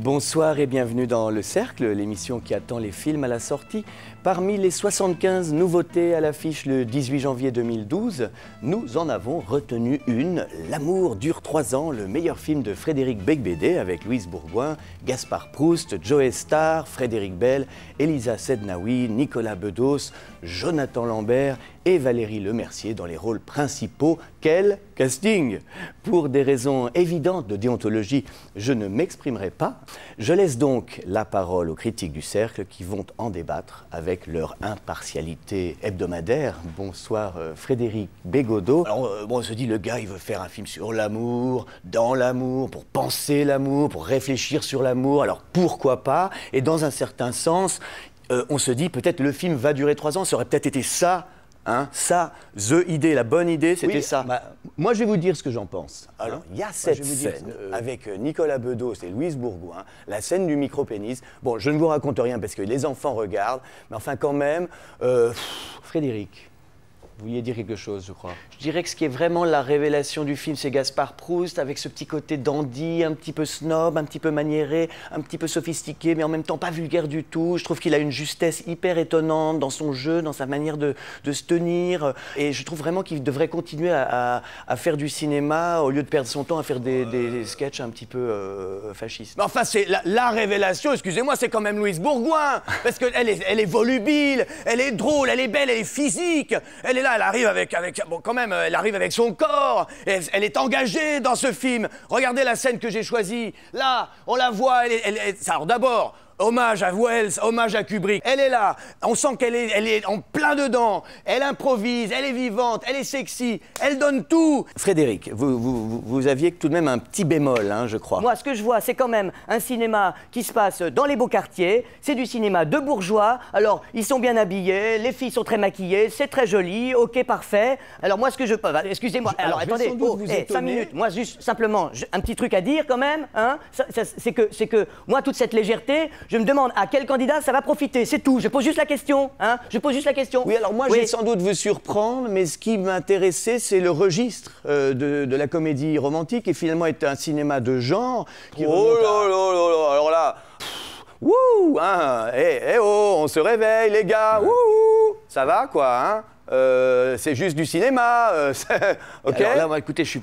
Bonsoir et bienvenue dans Le Cercle, l'émission qui attend les films à la sortie. Parmi les 75 nouveautés à l'affiche le 18 janvier 2012, nous en avons retenu une, L'amour dure 3 ans, le meilleur film de Frédéric Beigbeder avec Louise Bourgoin, Gaspard Proust, Joe Star, Frédéric Bell, Elisa Sednaoui, Nicolas Bedos, Jonathan Lambert et Valérie Lemercier dans les rôles principaux. Quel casting! Pour des raisons évidentes de déontologie, je ne m'exprimerai pas. Je laisse donc la parole aux critiques du Cercle qui vont en débattre avec leur impartialité hebdomadaire. Bonsoir Frédéric Beigbeder. Alors on se dit, le gars il veut faire un film sur l'amour, dans l'amour, pour penser l'amour, pour réfléchir sur l'amour, alors pourquoi pas? Et dans un certain sens, on se dit peut-être le film va durer 3 ans, ça aurait peut-être été ça. Hein, ça, idée, la bonne idée, c'était ça. Moi, je vais vous dire ce que j'en pense. Alors, il y a cette scène avec Nicolas Bedos et Louise Bourgoin, la scène du micro-pénis. Bon, je ne vous raconte rien parce que les enfants regardent, mais enfin quand même, Frédéric, vous vouliez dire quelque chose, je crois. Je dirais que ce qui est vraiment la révélation du film, c'est Gaspard Proust, avec ce petit côté dandy, un petit peu snob, un petit peu maniéré, un petit peu sophistiqué, mais en même temps pas vulgaire du tout. Je trouve qu'il a une justesse hyper étonnante dans son jeu, dans sa manière de se tenir. Et je trouve vraiment qu'il devrait continuer à faire du cinéma, au lieu de perdre son temps à faire des sketchs un petit peu fascistes. Mais enfin, c'est la révélation, excusez-moi, c'est quand même Louise Bourgoin, parce qu'elle est volubile, elle est drôle, elle est belle, elle est physique, elle est là, elle arrive avec bon, quand même, elle arrive avec son corps, elle est engagée dans ce film. Regardez la scène que j'ai choisie. Là, on la voit, alors d'abord, hommage à Wells, hommage à Kubrick. Elle est là, on sent qu'elle est en plein dedans. Elle improvise, elle est vivante, elle est sexy, elle donne tout. Frédéric, vous aviez tout de même un petit bémol, hein, je crois. Moi, ce que je vois, c'est quand même un cinéma qui se passe dans les beaux quartiers. C'est du cinéma de bourgeois. Alors, ils sont bien habillés, les filles sont très maquillées, c'est très joli, ok, parfait. Alors moi, ce que je peux... Excusez-moi, alors attendez, 5 minutes. Moi, juste, simplement, un petit truc à dire quand même, hein. C'est que moi, toute cette légèreté... Je me demande à quel candidat ça va profiter, c'est tout. Je pose juste la question, hein. Je pose juste la question. Oui, alors moi, je vais sans doute vous surprendre, mais ce qui m'intéressait, c'est le registre de la comédie romantique, et finalement est un cinéma de genre qui alors là, wouh, hein, on se réveille, les gars, wouh, ça va, quoi, hein. C'est juste du cinéma, ok. Alors là, moi, écoutez, je suis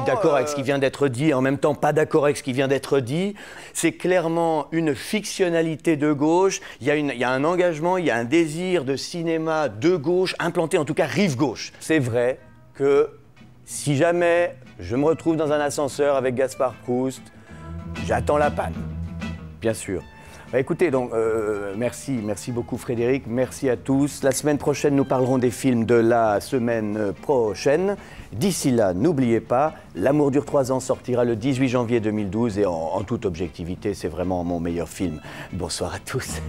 d'accord avec ce qui vient d'être dit, en même temps pas d'accord avec ce qui vient d'être dit. C'est clairement une fictionnalité de gauche. Il y a un engagement, il y a un désir de cinéma de gauche, implanté en tout cas rive gauche. C'est vrai que si jamais je me retrouve dans un ascenseur avec Gaspard Proust, j'attends la panne, bien sûr. Écoutez, donc, merci beaucoup Frédéric, merci à tous. La semaine prochaine, nous parlerons des films de la semaine prochaine. D'ici là, n'oubliez pas, L'amour dure 3 ans sortira le 18 janvier 2012 et en toute objectivité, c'est vraiment mon meilleur film. Bonsoir à tous.